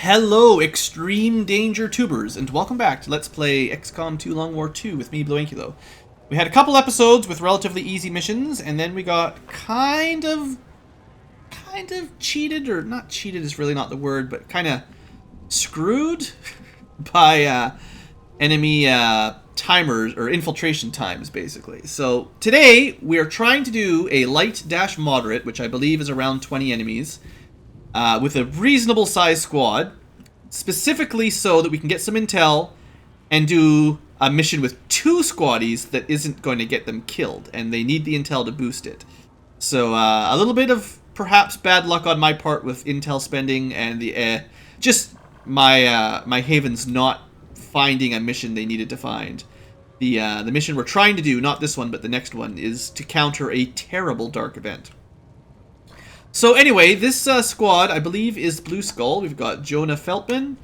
Hello, extreme danger tubers, and welcome back to Let's Play XCOM 2 Long War 2 with me, BlueAnkylo. We had a couple episodes with relatively easy missions, and then we got kind of cheated, or not cheated is really not the word, but kind of screwed by enemy timers, or infiltration times, basically. So today, we are trying to do a light-moderate, which I believe is around 20 enemies, with a reasonable sized squad, specifically so that we can get some intel and do a mission with two squaddies that isn't going to get them killed, and they need the intel to boost it. So a little bit of perhaps bad luck on my part with intel spending and the just my havens not finding a mission they needed to find. The mission we're trying to do, not this one but the next one, is to counter a terrible dark event. So anyway, this squad, I believe, is Blue Skull. We've got Jonah Feltman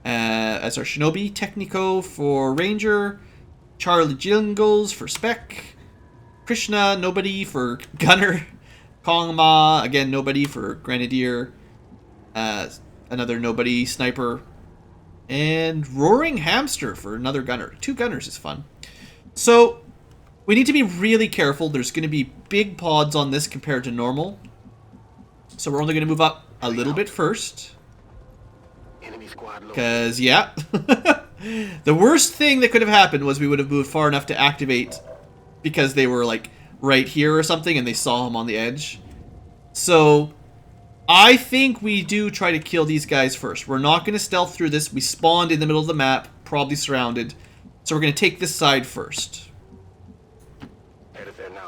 as our Shinobi, Technico for Ranger, Charlie Jingles for Spec, Krishna, nobody for Gunner, Kongma, again, nobody for Grenadier, another nobody, Sniper, and Roaring Hamster for another Gunner. Two Gunners is fun. So, we need to be really careful. There's going to be big pods on this compared to normal. So we're only going to move up a little bit first. Because, yeah. The worst thing that could have happened was we would have moved far enough to activate because they were, like, right here or something and they saw him on the edge. So, I think we do try to kill these guys first. We're not going to stealth through this. We spawned in the middle of the map, probably surrounded. So we're going to take this side first.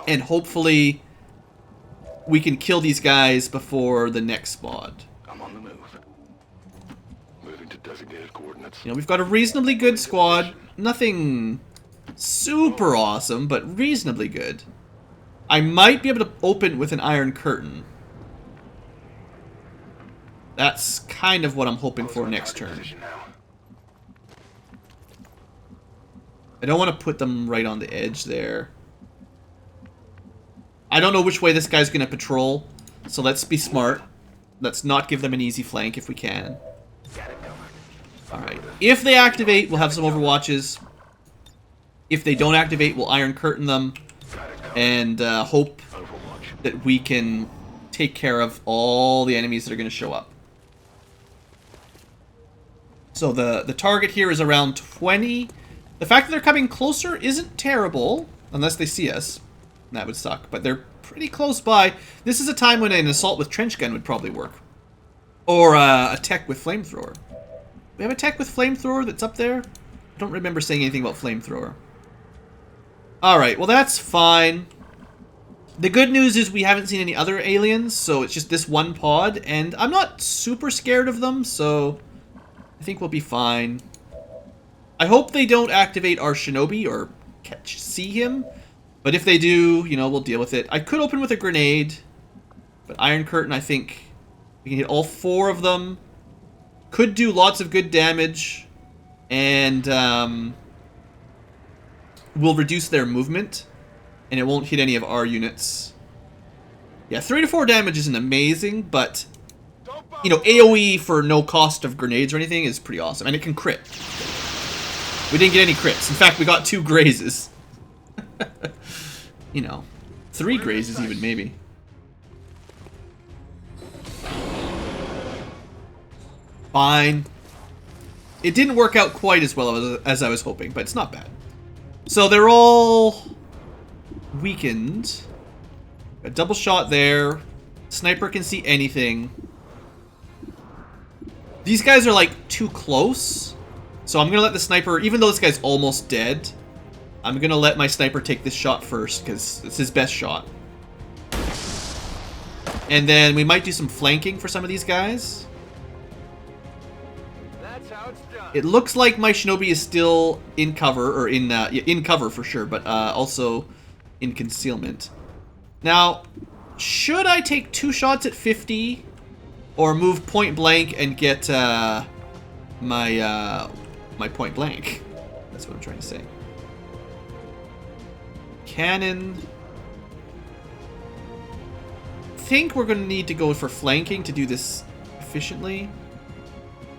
And hopefully we can kill these guys before the next squad. I'm on the move. Moving to designated coordinates. You know, we've got a reasonably good squad. Nothing super awesome, but reasonably good. I might be able to open with an iron curtain. That's kind of what I'm hoping for next turn. I don't want to put them right on the edge there. I don't know which way this guy's going to patrol, so let's be smart. Let's not give them an easy flank if we can. Alright, if they activate, we'll have some overwatches. If they don't activate, we'll iron curtain them and hope that we can take care of all the enemies that are going to show up. So the target here is around 20. The fact that they're coming closer isn't terrible, unless they see us. That would suck, but they're pretty close by. This is a time when an assault with trench gun would probably work. Or a tech with flamethrower. We have a tech with flamethrower that's up there? I don't remember saying anything about flamethrower. Alright, well that's fine. The good news is we haven't seen any other aliens, so it's just this one pod, and I'm not super scared of them, so I think we'll be fine. I hope they don't activate our Shinobi or see him. But if they do, you know, we'll deal with it. I could open with a grenade, but Iron Curtain, I think we can hit all four of them. Could do lots of good damage, and we'll reduce their movement, and it won't hit any of our units. Yeah, 3 to 4 damage isn't amazing, but, you know, AoE for no cost of grenades or anything is pretty awesome, and it can crit. We didn't get any crits. In fact, we got 2 grazes. You know, 3 grazes even, maybe. Fine. It didn't work out quite as well as I was hoping, but it's not bad. So they're all weakened. A double shot there. Sniper can see anything. These guys are like too close. So I'm going to let the sniper, even though this guy's almost dead, I'm going to let my sniper take this shot first, because it's his best shot. And then we might do some flanking for some of these guys. That's how it's done. It looks like my Shinobi is still in cover, or in cover for sure, but also in concealment. Now, should I take 2 shots at 50, or move point blank and get my point blank? That's what I'm trying to say. Cannon. I think we're going to need to go for flanking to do this efficiently.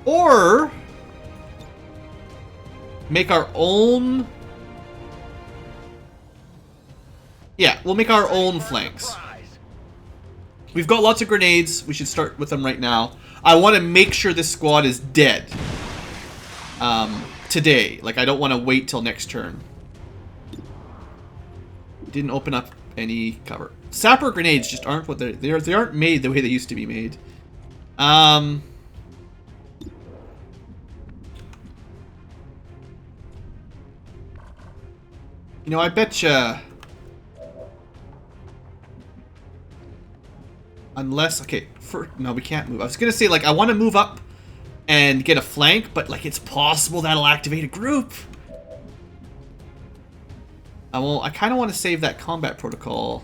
Or make our own... Yeah, we'll make our own flanks. We've got lots of grenades. We should start with them right now. I want to make sure this squad is dead. Today. Like, I don't want to wait till next turn. Didn't open up any cover. Sapper grenades just aren't what they aren't made the way they used to be made. You know, I betcha. Unless, okay, no, we can't move. I was gonna say, like, I want to move up and get a flank, but like, it's possible that'll activate a group. I kind of want to save that combat protocol.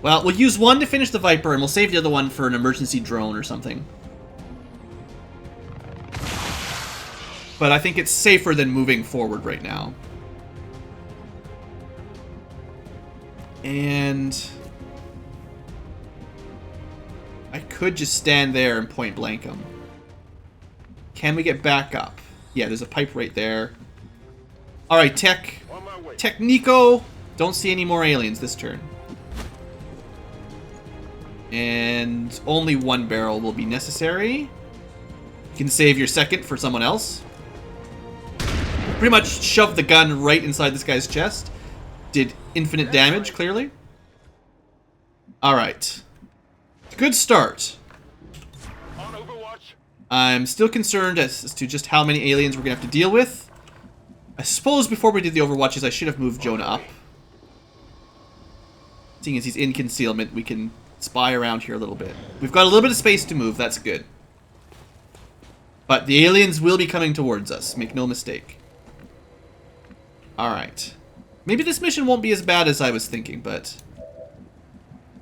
Well, we'll use one to finish the Viper, and we'll save the other one for an emergency drone or something. But I think it's safer than moving forward right now. And I could just stand there and point blank them. Can we get back up? Yeah, there's a pipe right there. Alright, Technico. Don't see any more aliens this turn. And only one barrel will be necessary. You can save your second for someone else. Pretty much shoved the gun right inside this guy's chest. Did infinite damage, clearly. Alright. Good start. I'm still concerned as to just how many aliens we're going to have to deal with. I suppose before we did the overwatches, I should have moved Jonah up. Seeing as he's in concealment, we can spy around here a little bit. We've got a little bit of space to move, that's good. But the aliens will be coming towards us, make no mistake. Alright. Maybe this mission won't be as bad as I was thinking, but...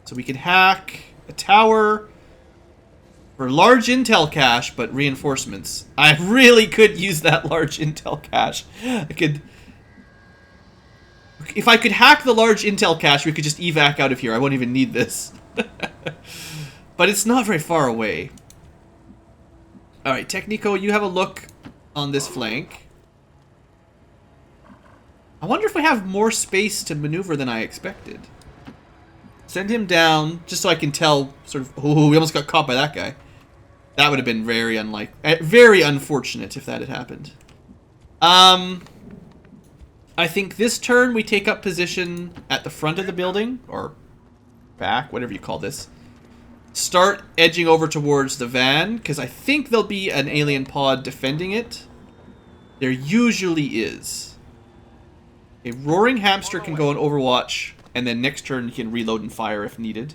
So we can hack a tower for large intel cache, but reinforcements. I really could use that large intel cache. I could... If I could hack the large intel cache, we could just evac out of here. I won't even need this. But it's not very far away. Alright, Technico, you have a look on this flank. I wonder if we have more space to maneuver than I expected. Send him down, just so I can tell, sort of... Oh, we almost got caught by that guy. That would have been very very unfortunate if that had happened. I think this turn we take up position at the front of the building, or back, whatever you call this. Start edging over towards the van, because I think there'll be an alien pod defending it. There usually is. A roaring hamster can go on Overwatch, and then next turn he can reload and fire if needed.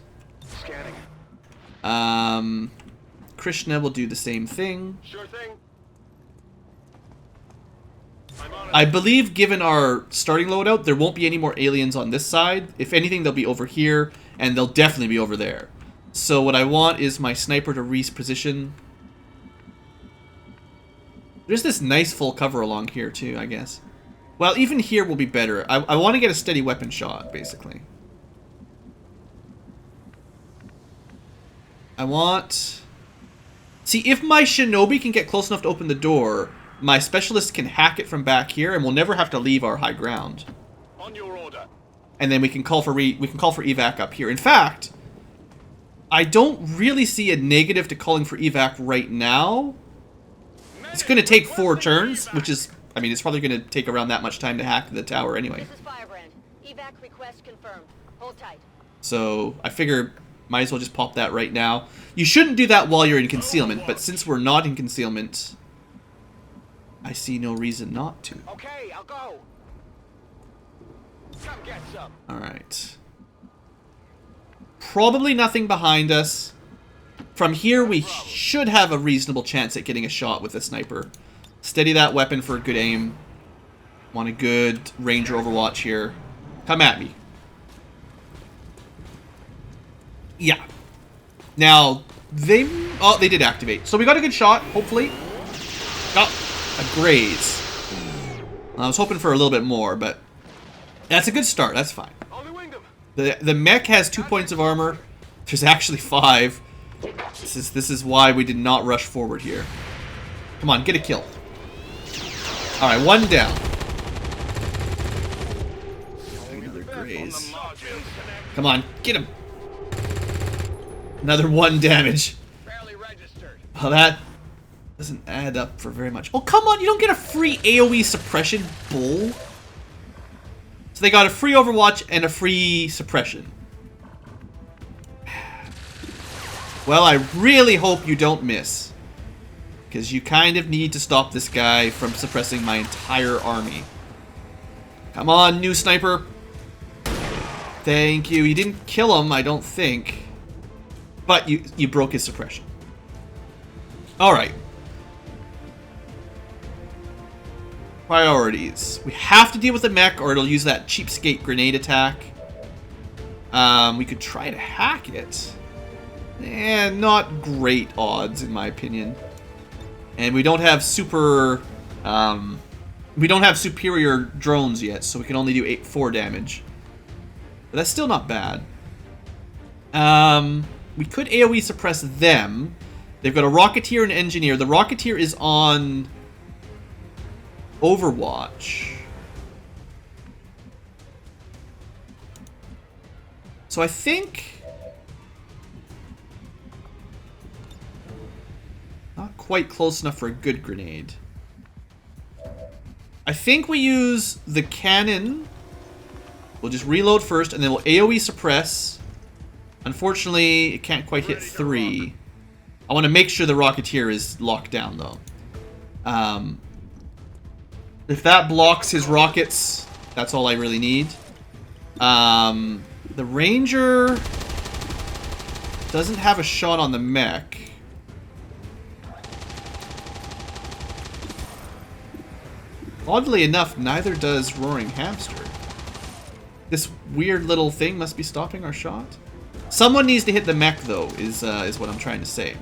Krishna will do the same thing. Sure thing. I believe, given our starting loadout, there won't be any more aliens on this side. If anything, they'll be over here, and they'll definitely be over there. So what I want is my sniper to reposition. There's this nice full cover along here, too, I guess. Well, even here will be better. I want to get a steady weapon shot, basically. I want... See, if my shinobi can get close enough to open the door, my specialist can hack it from back here, and we'll never have to leave our high ground. On your order. And then we can call for evac up here. In fact, I don't really see a negative to calling for evac right now. It's going to take 4 turns, which is, I mean, it's probably going to take around that much time to hack the tower anyway. This is Firebrand. Evac request confirmed. Hold tight. So I figure might as well just pop that right now. You shouldn't do that while you're in concealment, but since we're not in concealment, I see no reason not to. Okay, I'll go. Come get some. Alright. Probably nothing behind us. From here, we should have a reasonable chance at getting a shot with a sniper. Steady that weapon for a good aim. Want a good Ranger Overwatch here. Come at me. Yeah. Now, they did activate. So we got a good shot, hopefully. Got a graze. I was hoping for a little bit more, but that's a good start. That's fine. The mech has 2 points of armor. There's actually 5. This is why we did not rush forward here. Come on, get a kill. Alright, one down. Another graze. Come on, get him. Another 1 damage. Well, that doesn't add up for very much. Oh, come on, you don't get a free AoE suppression, bull. So they got a free Overwatch and a free suppression. Well, I really hope you don't miss. Because you kind of need to stop this guy from suppressing my entire army. Come on, new sniper. Thank you. You didn't kill him, I don't think. But you broke his suppression. Alright. Priorities. We have to deal with the mech or it'll use that cheapskate grenade attack. We could try to hack it. Not great odds in my opinion. And we don't have super... we don't have superior drones yet, so we can only do 4 damage. But that's still not bad. We could AoE suppress them. They've got a Rocketeer and Engineer. The Rocketeer is on Overwatch. So I think... not quite close enough for a good grenade. I think we use the cannon. We'll just reload first, and then we'll AoE suppress. Unfortunately, it can't quite hit 3. I want to make sure the Rocketeer is locked down, though. If that blocks his rockets, that's all I really need. The Ranger doesn't have a shot on the mech. Oddly enough, neither does Roaring Hamster. This weird little thing must be stopping our shot. Someone needs to hit the mech, though, is what I'm trying to say.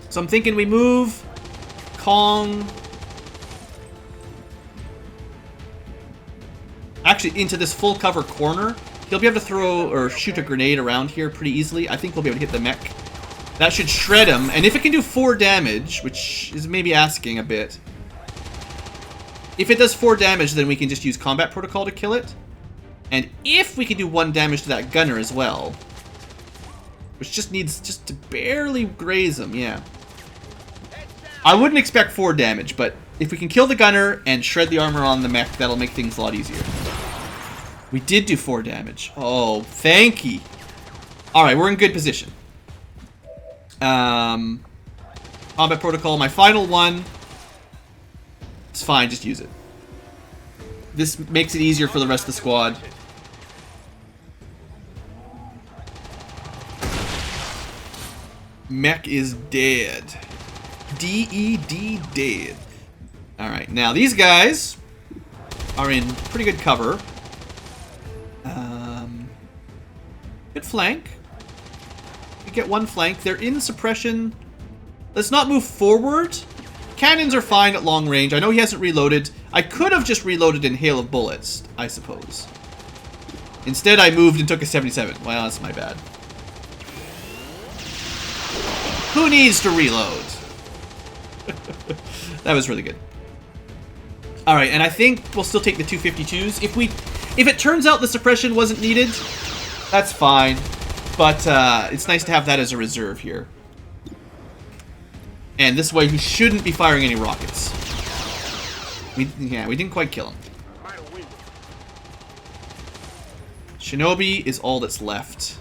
So I'm thinking we move Kong actually into this full cover corner. He'll be able to throw or shoot a grenade around here pretty easily. I think we'll be able to hit the mech. That should shred him. And if it can do 4 damage, which is maybe asking a bit. If it does 4 damage, then we can just use combat protocol to kill it. And if we can do 1 damage to that gunner as well, which just needs just to barely graze him, yeah. I wouldn't expect 4 damage, but if we can kill the gunner and shred the armor on the mech, that'll make things a lot easier. We did do 4 damage. Oh, thank you. Alright, we're in good position. Combat protocol, my final one. It's fine, just use it. This makes it easier for the rest of the squad. Mech is dead. D-E-D, dead. Alright, now these guys are in pretty good cover. Good flank. We get 1 flank. They're in suppression. Let's not move forward. Cannons are fine at long range. I know he hasn't reloaded. I could have just reloaded in hail of bullets, I suppose. Instead, I moved and took a 77. Well, that's my bad. Who needs to reload? That was really good. Alright, and I think we'll still take the 252s. If it turns out the suppression wasn't needed, that's fine. But it's nice to have that as a reserve here. And this way he shouldn't be firing any rockets. We didn't quite kill him. Shinobi is all that's left.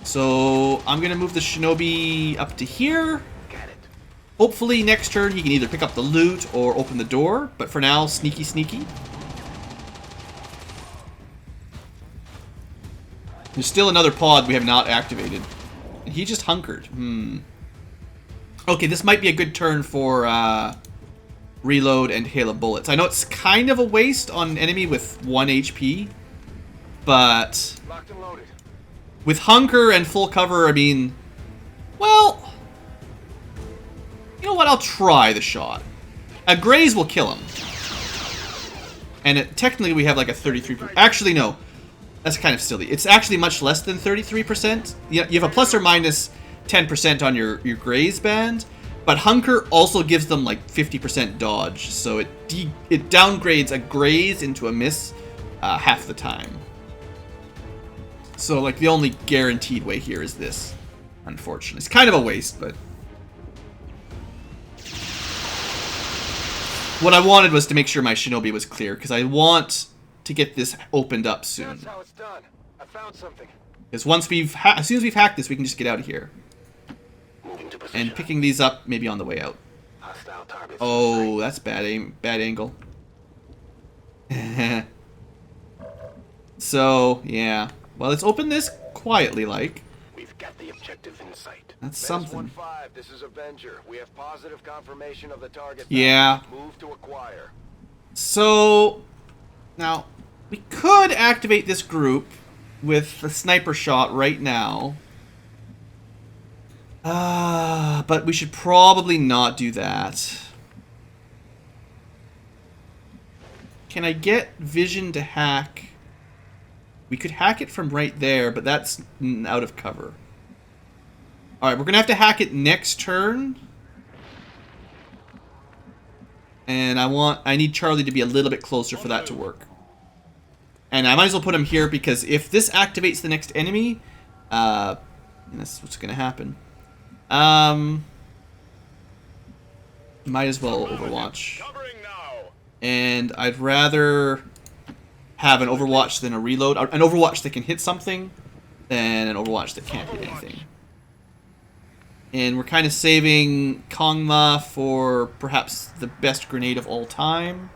So I'm going to move the Shinobi up to here. Hopefully next turn he can either pick up the loot or open the door. But for now, sneaky sneaky. There's still another pod we have not activated. And he just hunkered. Okay, this might be a good turn for reload and hail of bullets. I know it's kind of a waste on an enemy with 1 HP. But with hunker and full cover, I mean, well, you know what? I'll try the shot. A graze will kill him. And technically we have like a 33%. Actually, no. That's kind of silly. It's actually much less than 33%. You have a plus or minus 10% on your graze band, but hunker also gives them like 50% dodge, so it downgrades a graze into a miss half the time. So like the only guaranteed way here is this, unfortunately. It's kind of a waste, but what I wanted was to make sure my shinobi was clear, because I want to get this opened up soon. That's how it's done. I found something. Because once as soon as we've hacked this, we can just get out of here. Moving to position. And picking these up maybe on the way out. Hostile targets. Oh, that's bad aim, bad angle. So, yeah. Well, let's open this quietly, like. We've got the objective in sight. That's something. 1-5, this is Avenger. We have positive confirmation of the target. Yeah. Move to acquire. So, now, we could activate this group with the sniper shot right now. But we should probably not do that. Can I get vision to hack? We could hack it from right there, but that's out of cover. Alright, we're going to have to hack it next turn. And I need Charlie to be a little bit closer for that to work. And I might as well put him here, because if this activates the next enemy, and that's what's going to happen. Might as well Overwatch. And I'd rather have an Overwatch than a reload. An Overwatch that can hit something than an Overwatch that can't hit anything. And we're kind of saving Kongma for perhaps the best grenade of all time.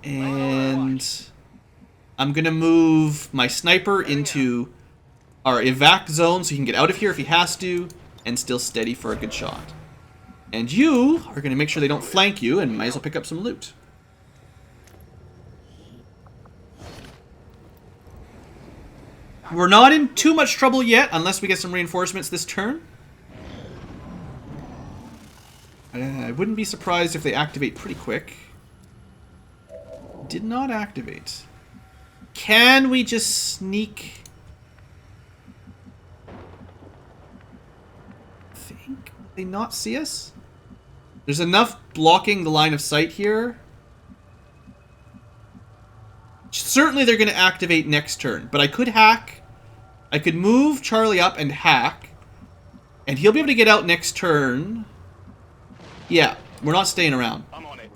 And I'm going to move my sniper into our evac zone so he can get out of here if he has to and still steady for a good shot. And you are going to make sure they don't flank you and might as well pick up some loot. We're not in too much trouble yet, unless we get some reinforcements this turn. I wouldn't be surprised if they activate pretty quick. Did not activate. Can we just sneak? Think they not see us? There's enough blocking the line of sight here. Certainly they're going to activate next turn, but I could hack. I could move Charlie up and hack, and he'll be able to get out next turn. Yeah, we're not staying around. I'm on it.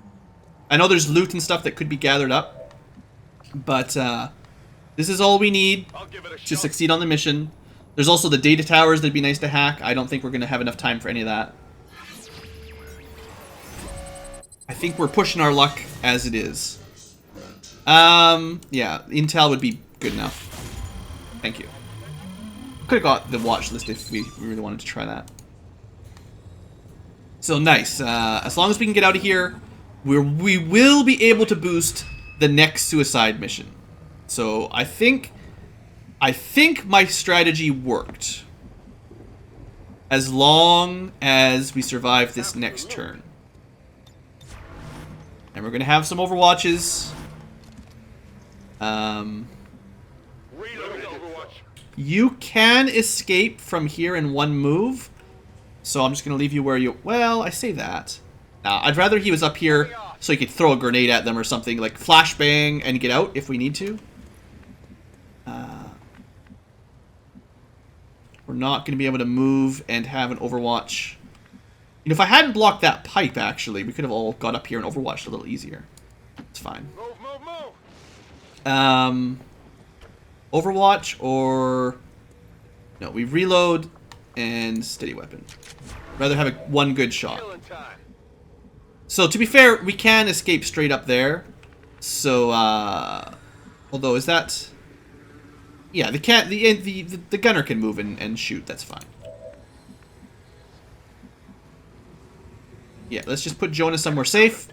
I know there's loot and stuff that could be gathered up, but this is all we need to succeed on the mission. There's also the data towers that'd be nice to hack. I don't think we're going to have enough time for any of that. I think we're pushing our luck as it is. Yeah, intel would be good enough. Thank you. Could have got the watch list if we really wanted to try that. So nice. As long as we can get out of here, we will be able to boost the next suicide mission. So I think my strategy worked. As long as we survive this next turn. And we're going to have some Overwatches. You can escape from here in one move. So I'm just going to leave you where you... Well, I say that. I'd rather he was up here so he could throw a grenade at them or something. Like flashbang and get out if we need to. We're not going to be able to move and have an Overwatch. You know, if I hadn't blocked that pipe, actually, we could have all got up here and Overwatched a little easier. It's fine. Overwatch or... No, we reload and steady weapon. Rather have one good shot. So, to be fair, we can escape straight up there. So, although, is that... Yeah, the gunner can move and shoot, that's fine. Yeah, let's just put Jonah somewhere safe.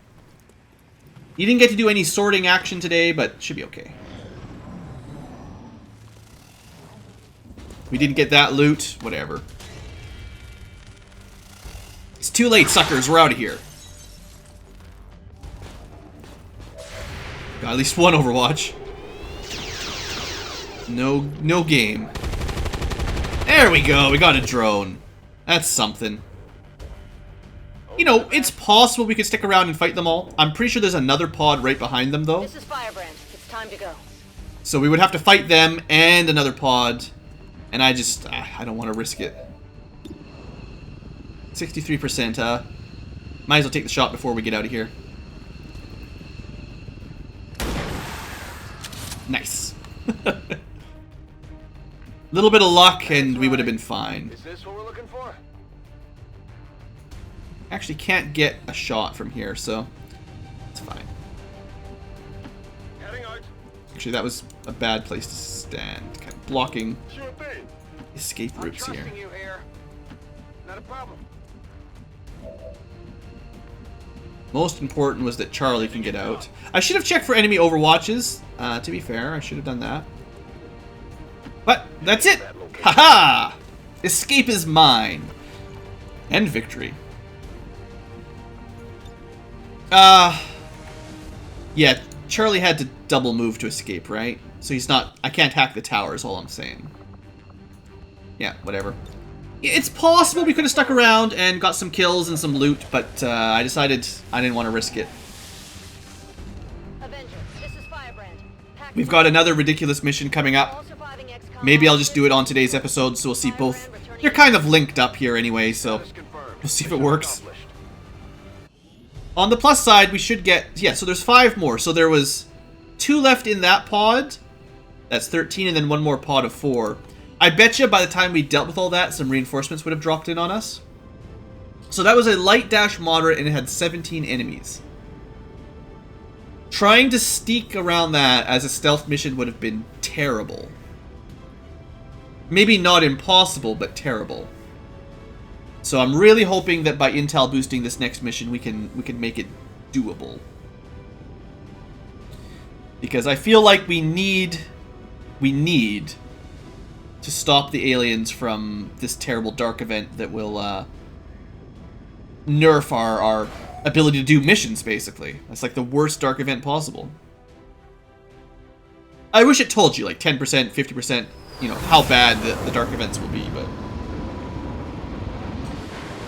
He didn't get to do any sorting action today, but should be okay. We didn't get that loot, whatever. It's too late, suckers, we're out of here. Got at least one Overwatch. No game. There we go. We got a drone. That's something. You know, it's possible we could stick around and fight them all. I'm pretty sure there's another pod right behind them, though. This is Firebrand. It's time to go. So we would have to fight them and another pod. And I just... I don't want to risk it. 63%, huh? Might as well take the shot before we get out of here. Nice. Little bit of luck and we would have been fine. Is this what we're looking for? Actually can't get a shot from here, so it's fine. Heading out. Actually, that was a bad place to stand. Kind of blocking Sure thing. escape I'm routes here. trusting you here. Not a problem. Most important was that Charlie can get out. I should have checked for enemy overwatches. To be fair, I should have done that. But that's it. Haha! Escape is mine. And victory. Yeah, Charlie had to double move to escape, right? So he's not... I can't hack the tower is all I'm saying. Yeah, whatever. It's possible we could have stuck around and got some kills and some loot, but I decided I didn't want to risk it. Avenger, this is Firebrand. We've got another ridiculous mission coming up. All surviving Xcom Maybe I'll just do it on today's episode, so we'll see both. They're kind of linked up here anyway, so we'll see if it works. On the plus side, we should get... Yeah, so there's 5 more. So there was 2 left in that pod. That's 13, and then 1 more pod of 4. I bet you by the time we dealt with all that, some reinforcements would have dropped in on us. So that was a light dash moderate, and it had 17 enemies. Trying to sneak around that as a stealth mission would have been terrible. Maybe not impossible, but terrible. So I'm really hoping that by intel boosting this next mission, we can make it doable. Because I feel like we need to stop the aliens from this terrible dark event that will nerf our ability to do missions, basically. That's like the worst dark event possible. I wish it told you, like 10%, 50%, you know, how bad the dark events will be, but...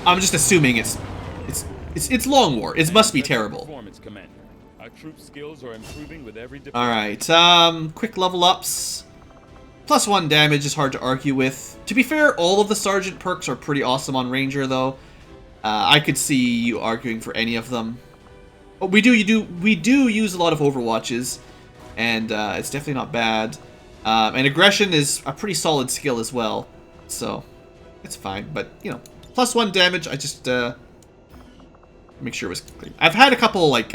I'm just assuming it's Long War. It must be terrible. Our troop skills are improving with every Alright, quick level ups. +1 damage is hard to argue with. To be fair, all of the Sergeant perks are pretty awesome on Ranger, though. I could see you arguing for any of them. But we do use a lot of Overwatches, and it's definitely not bad. And Aggression is a pretty solid skill as well, so it's fine. But, you know, +1 damage, I just make sure it was clear. I've had a couple, like,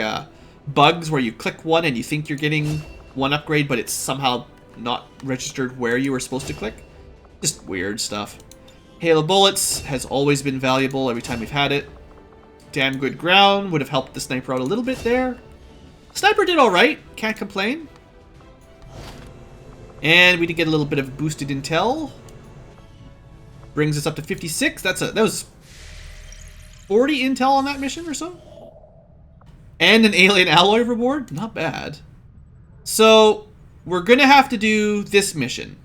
bugs where you click one and you think you're getting one upgrade, but it's somehow not registered where you were supposed to click. Just weird stuff. Hail of Bullets has always been valuable every time we've had it. Damn good ground would have helped the sniper out a little bit there. Sniper did alright, can't complain. And we did get a little bit of boosted intel. Brings us up to 56. That was 40 intel on that mission or so. And an alien alloy reward. Not bad. So we're going to have to do this mission.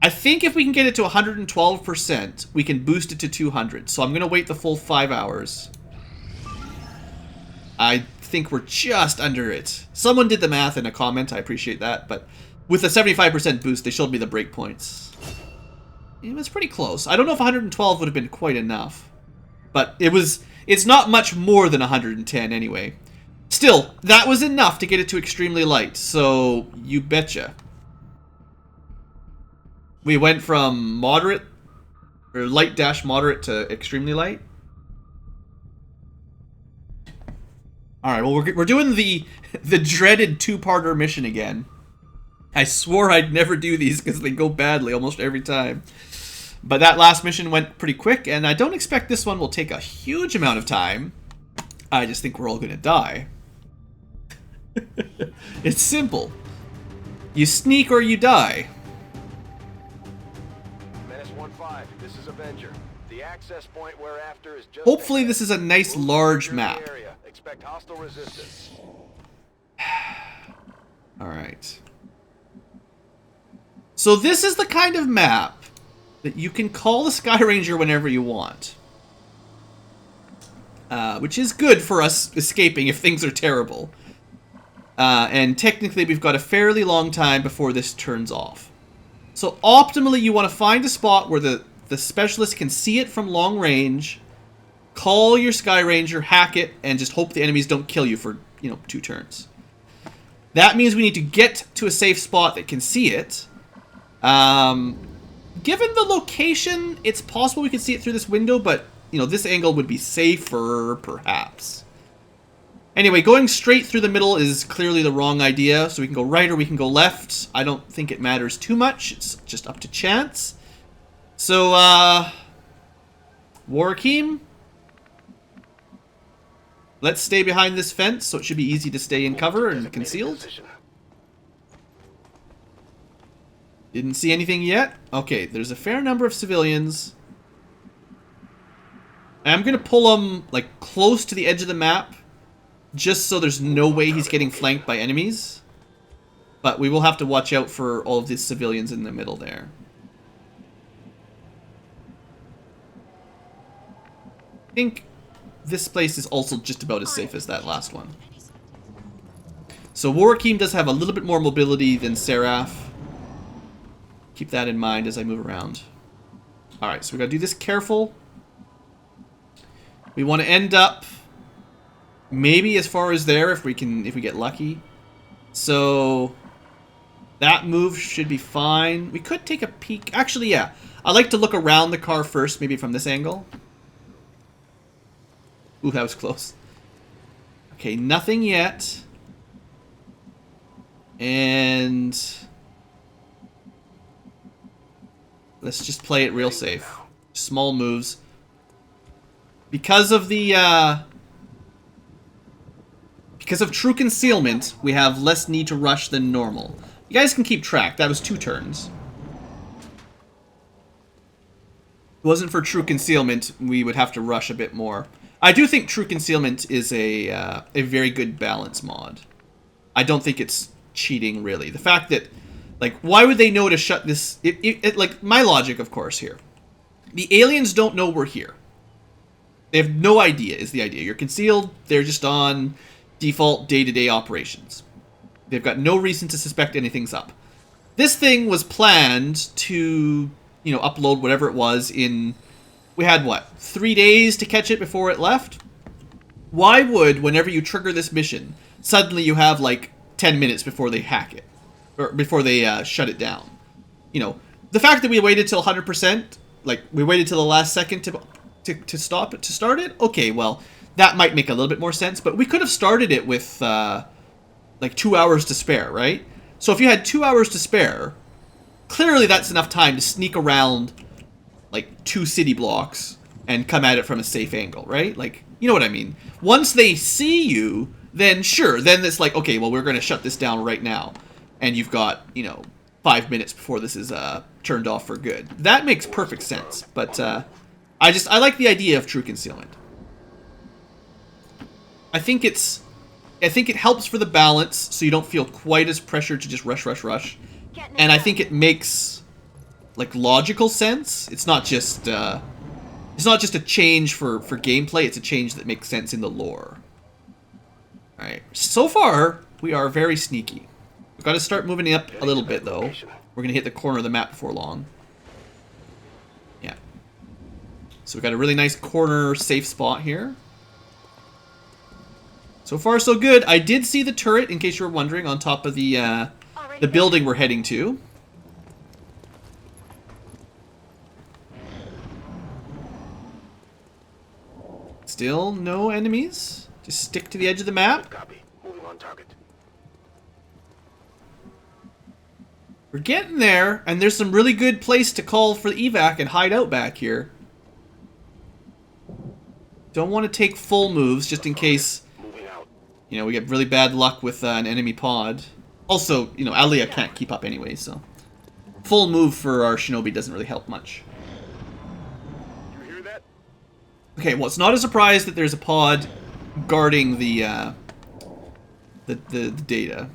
I think if we can get it to 112%, we can boost it to 200. So I'm going to wait the full 5 hours. I think we're just under it. Someone did the math in a comment. I appreciate that. But with a 75% boost, they showed me the breakpoints. It was pretty close. I don't know if 112 would have been quite enough. But it's not much more than 110 anyway. Still, that was enough to get it to extremely light. So, you betcha. We went from moderate, or light dash moderate to extremely light. Alright, well we're doing the dreaded 2-parter mission again. I swore I'd never do these because they go badly almost every time. But that last mission went pretty quick, and I don't expect this one will take a huge amount of time. I just think we're all gonna die. It's simple. You sneak or you die. -15, this is Avenger. The access point we're after is just... Hopefully this is a nice large map. Expect hostile resistance. Alright. So this is the kind of map that you can call the Sky Ranger whenever you want. Which is good for us escaping if things are terrible. And technically we've got a fairly long time before this turns off. So optimally you want to find a spot where the specialist can see it from long range, call your Sky Ranger, hack it, and just hope the enemies don't kill you for, 2 turns. That means we need to get to a safe spot that can see it. Given the location, it's possible we could see it through this window, but, this angle would be safer, perhaps. Anyway, going straight through the middle is clearly the wrong idea, so we can go right or we can go left. I don't think it matters too much. It's just up to chance. So, Warhakim, let's stay behind this fence, so it should be easy to stay in cover and concealed. Didn't see anything yet. Okay, there's a fair number of civilians. I'm going to pull him, like, close to the edge of the map, just so there's no way he's getting flanked by enemies. But we will have to watch out for all of these civilians in the middle there. I think this place is also just about as safe as that last one. So Warhakim does have a little bit more mobility than Seraph. Keep that in mind as I move around. Alright, so we gotta do this careful. We want to end up maybe as far as there if we get lucky. So that move should be fine. We could take a peek. Actually, yeah. I like to look around the car first, maybe from this angle. Ooh, that was close. Okay, nothing yet. And let's just play it real safe. Small moves. Because of the because of true concealment, we have less need to rush than normal. You guys can keep track. That was 2 turns. If it wasn't for true concealment, we would have to rush a bit more. I do think true concealment is a very good balance mod. I don't think it's cheating, really. The fact that, like, why would they know to shut this? Like, my logic, of course, here. The aliens don't know we're here. They have no idea, is the idea. You're concealed. They're just on default day-to-day operations. They've got no reason to suspect anything's up. This thing was planned to, upload whatever it was in... We had, what, 3 days to catch it before it left? Why would, whenever you trigger this mission, suddenly you have, like, 10 minutes before they hack it? Or before they shut it down? The fact that we waited till 100%, like, we waited till the last second to start it? Okay, well, that might make a little bit more sense, but we could have started it with, like, 2 hours to spare, right? So if you had 2 hours to spare, clearly that's enough time to sneak around, like, 2 city blocks and come at it from a safe angle, right? Like, you know what I mean? Once they see you, then sure, then it's like, okay, well, we're going to shut this down right now. And you've got, 5 minutes before this is turned off for good. That makes perfect sense, but I like the idea of true concealment. I think it helps for the balance, so you don't feel quite as pressured to just rush. And I think it makes, like, logical sense. It's not just a change for gameplay. It's a change that makes sense in the lore. All right. So far, we are very sneaky. We've got to start moving up a little bit, though. We're gonna hit the corner of the map before long. Yeah. So we've got a really nice corner safe spot here. So far, so good. I did see the turret, in case you were wondering, on top of the building we're heading to. Still no enemies. Just stick to the edge of the map. Copy. Moving on target. We're getting there, and there's some really good place to call for the evac and hide out back here. Don't want to take full moves, just in case, we get really bad luck with an enemy pod. Also, Alia can't keep up anyway, so full move for our shinobi doesn't really help much. You hear that? Okay, well, it's not a surprise that there's a pod guarding the data.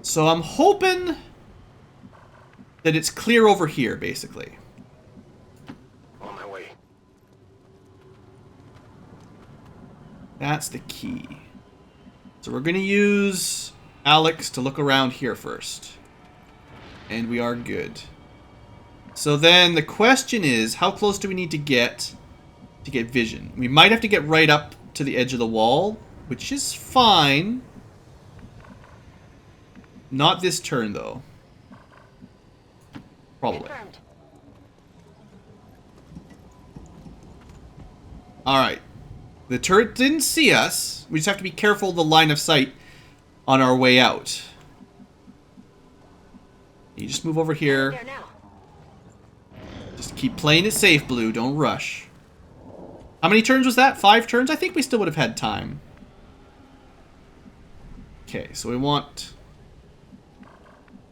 So I'm hoping that it's clear over here, basically. On my way. That's the key. So we're going to use Alex to look around here first. And we are good. So then the question is, how close do we need to get vision? We might have to get right up to the edge of the wall, which is fine. Not this turn, though. Probably. Confirmed. Alright. The turret didn't see us. We just have to be careful of the line of sight on our way out. You just move over here. There now. Just keep playing it safe, Blue. Don't rush. How many turns was that? 5 turns? I think we still would have had time. Okay, so we want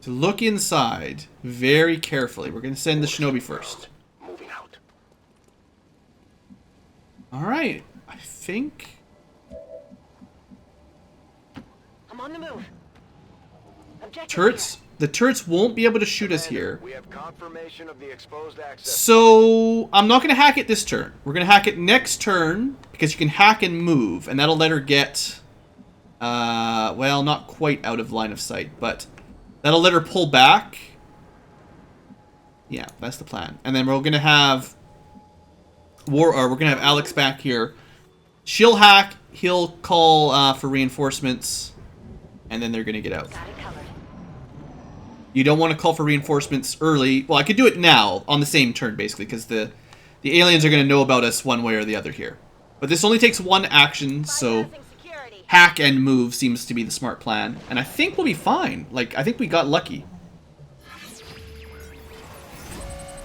to look inside very carefully. We're going to send the Shinobi first. Moving out. Alright. I think... I'm on the move. Objective Turrets... The turrets won't be able to shoot us here. We have confirmation of the exposed access. So, I'm not going to hack it this turn. We're going to hack it next turn, because you can hack and move, and that'll let her get, well, not quite out of line of sight, but that'll let her pull back. Yeah, that's the plan. And then we're going to have Alex back here. She'll hack, he'll call for reinforcements, and then they're going to get out. Got it covered. You don't want to call for reinforcements early. Well, I could do it now, on the same turn, basically, because the aliens are going to know about us one way or the other here. But this only takes 1 action, so Bypassing security. hack and move seems to be the smart plan. And I think we'll be fine. Like, I think we got lucky.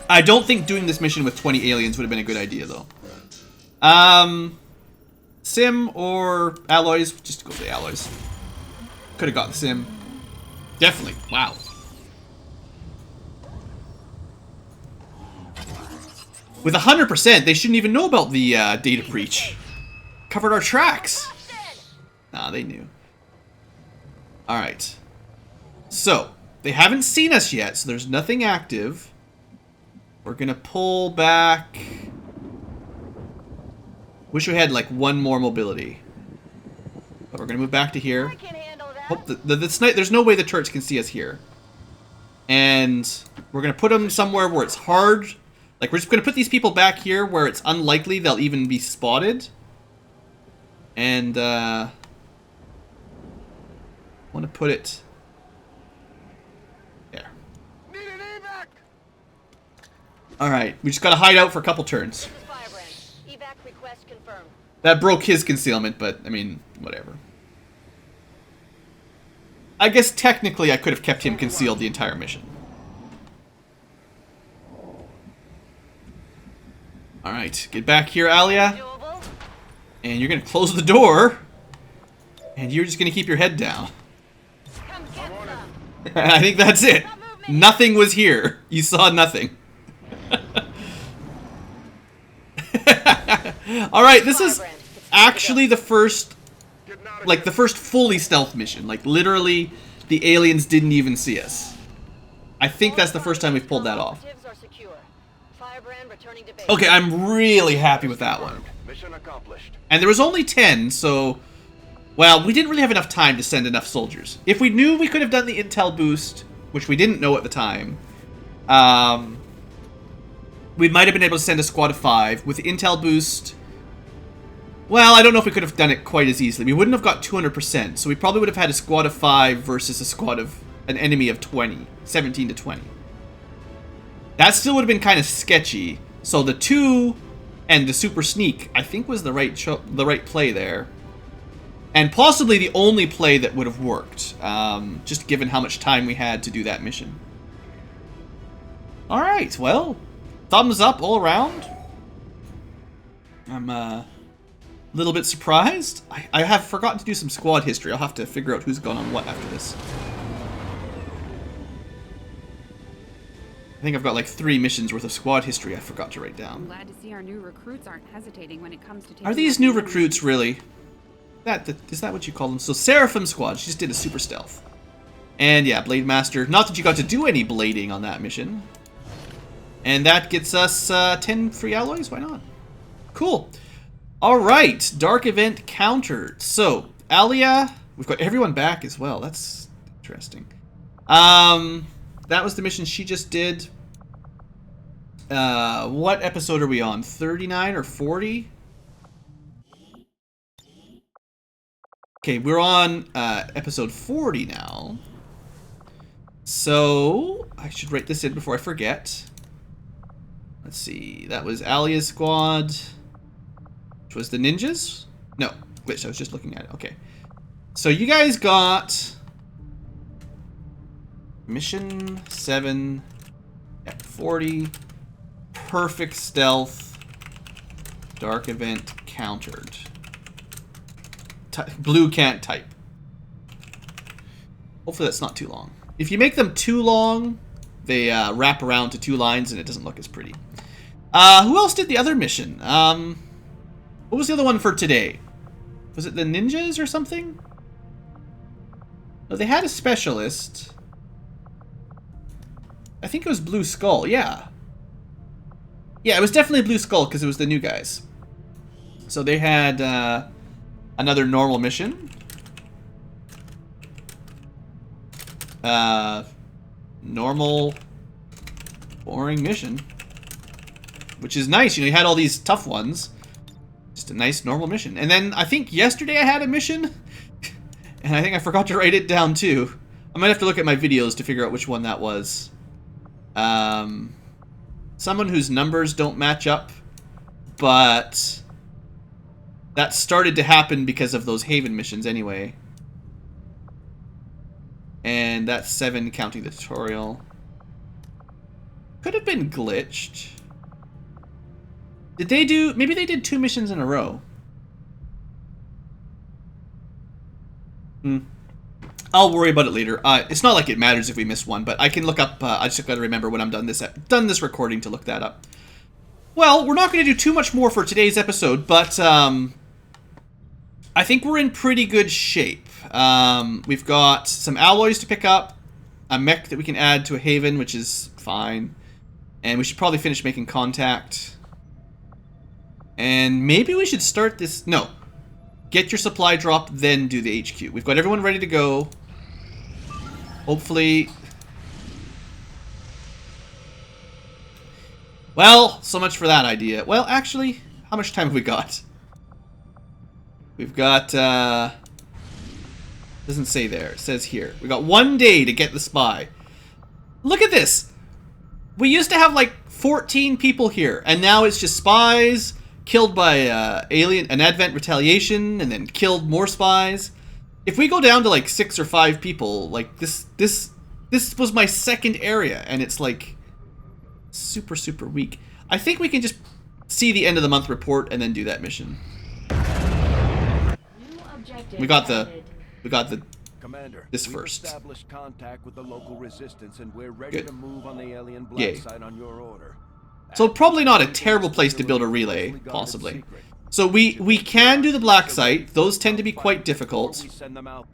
I don't think doing this mission with 20 aliens would have been a good idea, though. Sim or alloys? Just go for the alloys. Could have got the sim. Definitely. Wow. With 100%, they shouldn't even know about the data breach. Covered our tracks. Nah, they knew. Alright. So, they haven't seen us yet, so there's nothing active. We're gonna pull back. Wish we had, like, 1 more mobility. But we're gonna move back to here. I can handle that. Hope there's no way the turrets can see us here. And we're gonna put them somewhere where it's hard. Like, we're just gonna put these people back here where it's unlikely they'll even be spotted. And want to put it there. Need an evac. All right, we just gotta hide out for a couple turns. This is Firebrand. Evac request confirmed. That broke his concealment, but I mean, whatever. I guess technically I could have kept him concealed the entire mission. Alright, get back here, Alia. Doable. And you're gonna close the door. And you're just gonna keep your head down. Come get some. I think that's it. Nothing was here. You saw nothing. Alright, this is actually the first, like, the first fully stealth mission. Like, literally, the aliens didn't even see us. I think that's the first time we've pulled that off. Operatives are secure. Firebrand returning to base. Okay, I'm really happy with that one. Mission accomplished. And there was only 10, so... Well, we didn't really have enough time to send enough soldiers. If we knew we could have done the intel boost, which we didn't know at the time, we might have been able to send a squad of 5. With the intel boost... Well, I don't know if we could have done it quite as easily. We wouldn't have got 200%, so we probably would have had a squad of 5 versus a squad of... an enemy of 20. 17 to 20. That still would have been kind of sketchy. So the 2 and the super sneak, I think, was the right play there. And possibly the only play that would have worked, just given how much time we had to do that mission. Alright, well, thumbs up all around. I'm a little bit surprised. I have forgotten to do some squad history. I'll have to figure out who's gone on what after this. I think I've got like 3 missions worth of squad history I forgot to write down. I'm glad to see our new recruits aren't hesitating when it comes to taking Are these out new the enemy. recruits really? Is that what you call them? So Seraphim Squad, she just did a super stealth. And yeah, Blade Master. Not that you got to do any blading on that mission. And that gets us 10 free alloys. Why not? Cool. All right, Dark Event countered. So Alia, we've got everyone back as well. That's interesting. That was the mission she just did. What episode are we on? 39 or 40? Okay, we're on episode 40 now. So I should write this in before I forget. Let's see. That was Alia's squad. Which was the ninjas? No, glitch. I was just looking at it. Okay. So you guys got mission 7 at 40. Perfect stealth. Dark event countered. Blue can't type. Hopefully that's not too long. If you make them too long, they wrap around to 2 lines and it doesn't look as pretty. Who else did the other mission? What was the other one for today? Was it the ninjas or something? No, they had a specialist. I think it was Blue Skull, yeah. Yeah, it was definitely Blue Skull because it was the new guys. So they had another normal mission. Normal, boring mission. Which is nice, you know, you had all these tough ones. Just a nice, normal mission. And then, I think yesterday I had a mission. And I think I forgot to write it down, too. I might have to look at my videos to figure out which one that was. Someone whose numbers don't match up. But that started to happen because of those Haven missions anyway. And that's 7 counting the tutorial. Could have been glitched. Did they do... Maybe they did 2 missions in a row. I'll worry about it later. It's not like it matters if we miss one, but I can look up... I just got to remember when I'm done this recording to look that up. Well, we're not going to do too much more for today's episode, but I think we're in pretty good shape. We've got some alloys to pick up, a mech that we can add to a Haven, which is fine, and we should probably finish making contact. And maybe we should start this... No. Get your supply drop, then do the HQ. We've got everyone ready to go. Hopefully... Well, so much for that idea. Well, actually, how much time have we got? We've got... Doesn't say there. It says here. We got 1 day to get the spy. Look at this! We used to have like 14 people here, and now it's just spies... Killed by an Advent retaliation, and then killed more spies. If we go down to like 6 or 5 people, like this was my second area, and it's like super weak. I think we can just see the end of the month report and then do that mission. We got the Commander, this we've first. established contact with the local resistance, and we're ready Good. to move on the alien black Yay. site on your order. So probably not a terrible place to build a relay, possibly. So we can do the black site. Those tend to be quite difficult.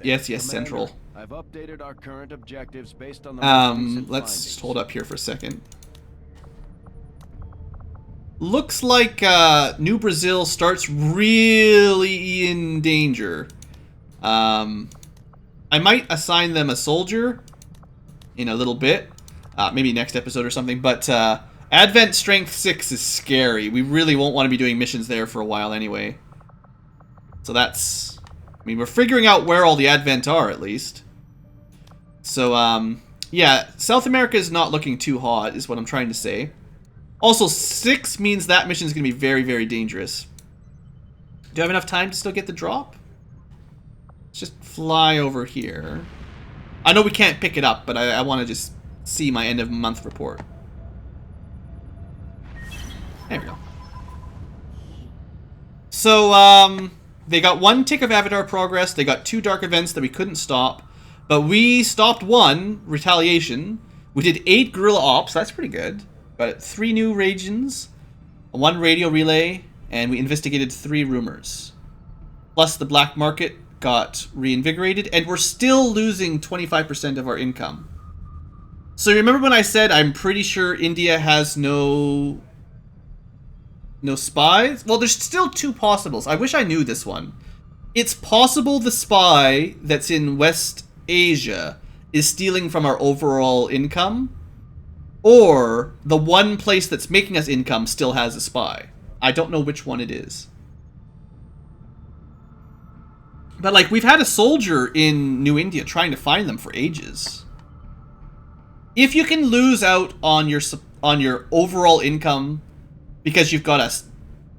Yes, Central. I've updated our current objectives based on the let's just hold up here for a second. Looks like New Brazil starts really in danger. I might assign them a soldier in a little bit. Maybe next episode or something, but Advent Strength 6 is scary. We really won't want to be doing missions there for a while anyway. So that's... I mean, we're figuring out where all the Advent are, at least. So, yeah, South America is not looking too hot, is what I'm trying to say. Also, 6 means that mission is going to be very dangerous. Do I have enough time to still get the drop? Let's just fly over here. I know we can't pick it up, but I want to just see my end of month report. There we go. So, they got 1 tick of Avatar progress. They got 2 dark events that we couldn't stop. But we stopped 1, retaliation. We did 8 guerrilla ops. That's pretty good. Got 3 new regions, 1 radio relay, and we investigated 3 rumors. Plus the black market got reinvigorated, and we're still losing 25% of our income. So remember when I said I'm pretty sure India has no spies? Well, there's still two possibles. I wish I knew this one. It's possible the spy that's in West Asia is stealing from our overall income, or the one place that's making us income still has a spy. I don't know which one it is. But, like, we've had a soldier in New India trying to find them for ages. If you can lose out on your overall income because you've got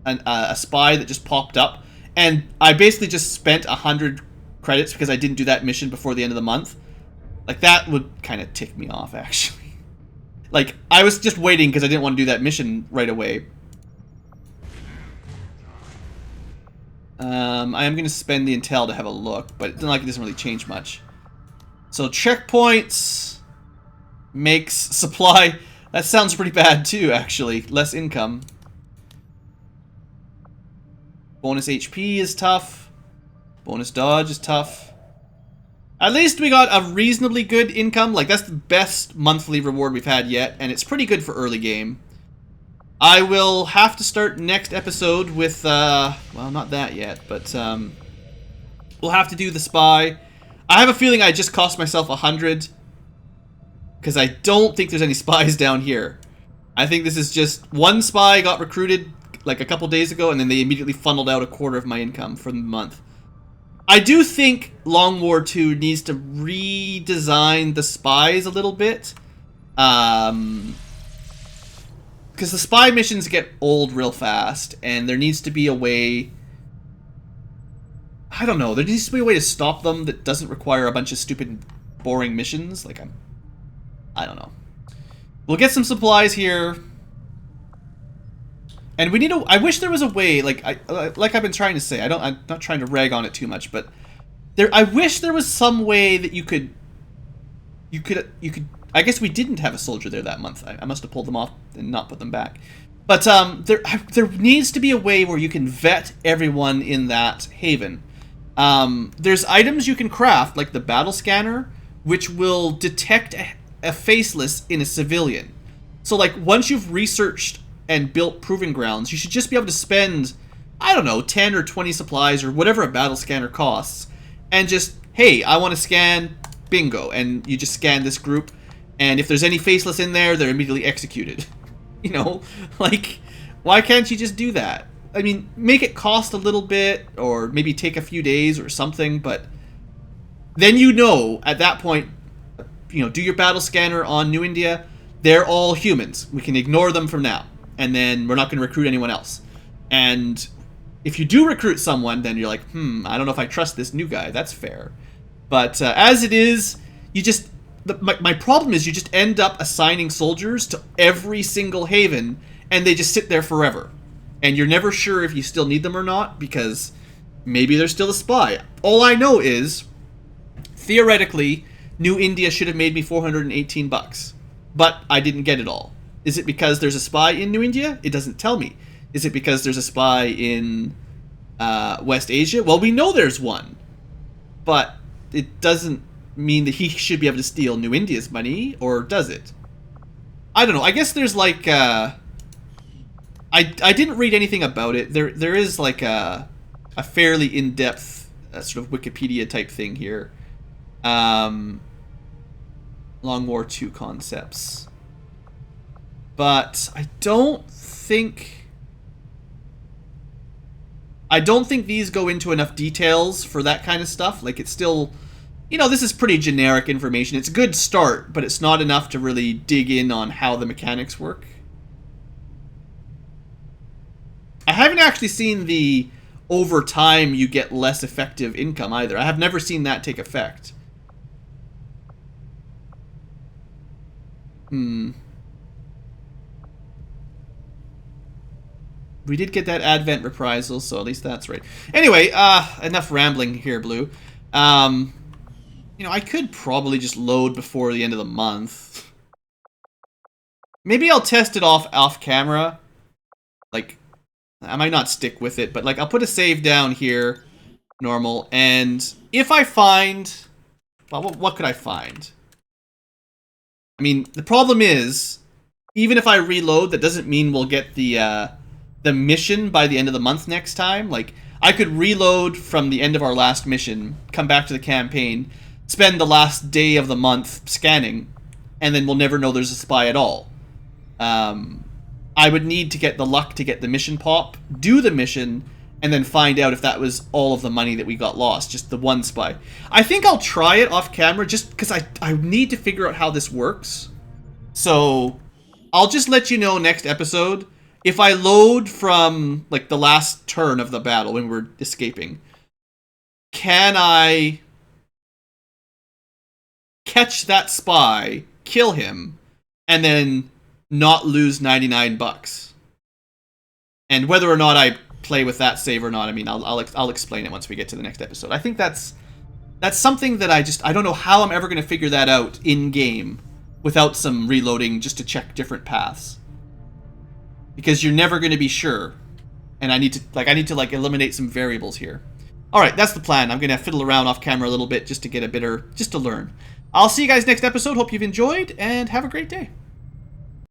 a spy that just popped up, and I basically just spent 100 credits because I didn't do that mission before the end of the month, like, that would kind of tick me off, actually. Like, I was just waiting because I didn't want to do that mission right away. I am going to spend the intel to have a look, but it doesn't really change much. So checkpoints makes supply. That sounds pretty bad too, actually. Less income. Bonus HP is tough. Bonus dodge is tough. At least we got a reasonably good income. Like, that's the best monthly reward we've had yet, and it's pretty good for early game. I will have to start next episode with, well, not that yet, but, we'll have to do the spy. I have a feeling I just cost myself 100, because I don't think there's any spies down here. I think this is just one spy got recruited, like, a couple days ago, and then they immediately funneled out a quarter of my income for the month. I do think Long War 2 needs to redesign the spies a little bit. Because the spy missions get old real fast, and there needs to be a way... I don't know, there needs to be a way to stop them that doesn't require a bunch of stupid, boring missions. Like, I don't know. We'll get some supplies here. And we need I wish there was a way, like I've been trying to say, I'm not trying to rag on it too much, but I wish there was some way that you could, I guess we didn't have a soldier there that month. I must have pulled them off and not put them back. But there needs to be a way where you can vet everyone in that haven. There's items you can craft, like the battle scanner, which will detect a faceless in a civilian. So, like, once you've researched and built proving grounds, you should just be able to spend, I don't know, 10 or 20 supplies or whatever a battle scanner costs, and just, hey, I want to scan, bingo, and you just scan this group, and if there's any faceless in there, they're immediately executed. You know, like, why can't you just do that? I mean, make it cost a little bit, or maybe take a few days or something, but then you know, at that point, you know, do your battle scanner on New India, they're all humans. We can ignore them from now. And then we're not going to recruit anyone else. And if you do recruit someone, then you're like, I don't know if I trust this new guy. That's fair. But as it is, you just... My problem is you just end up assigning soldiers to every single haven, and they just sit there forever. And you're never sure if you still need them or not, because maybe there's still a spy. All I know is, theoretically, New India should have made me 418 bucks. But I didn't get it all. Is it because there's a spy in New India? It doesn't tell me. Is it because there's a spy in West Asia? Well, we know there's one. But it doesn't mean that he should be able to steal New India's money, or does it? I don't know. I guess there's like... I didn't read anything about it. There is like a fairly in-depth sort of Wikipedia type thing here. Long War 2 concepts. But I don't think these go into enough details for that kind of stuff. Like, it's still, you know, this is pretty generic information. It's a good start, but it's not enough to really dig in on how the mechanics work. I haven't actually seen the over time you get less effective income either. I have never seen that take effect. We did get that Advent reprisal, so at least that's right. Anyway, enough rambling here, Blue. You know, I could probably just load before the end of the month. Maybe I'll test it off camera. Like, I might not stick with it, but like, I'll put a save down here. normal. And if I find... Well, what could I find? I mean, the problem is, even if I reload, that doesn't mean we'll get the mission by the end of the month next time. Like, I could reload from the end of our last mission, come back to the campaign, spend the last day of the month scanning, and then we'll never know there's a spy at all. I would need to get the luck to get the mission pop, do the mission, and then find out if that was all of the money that we got lost, just the one spy. I think I'll try it off camera just because I need to figure out how this works. So I'll just let you know next episode. If I load from like the last turn of the battle when we're escaping, can I catch that spy, kill him, and then not lose 99 bucks? And whether or not I play with that save or not, I mean, I'll explain it once we get to the next episode. I think that's something that I don't know how I'm ever going to figure that out in game without some reloading just to check different paths, because you're never going to be sure, and I need to eliminate some variables here. All right, that's the plan. I'm going to fiddle around off camera a little bit just to get just to learn. I'll see you guys next episode. Hope you've enjoyed, and have a great day.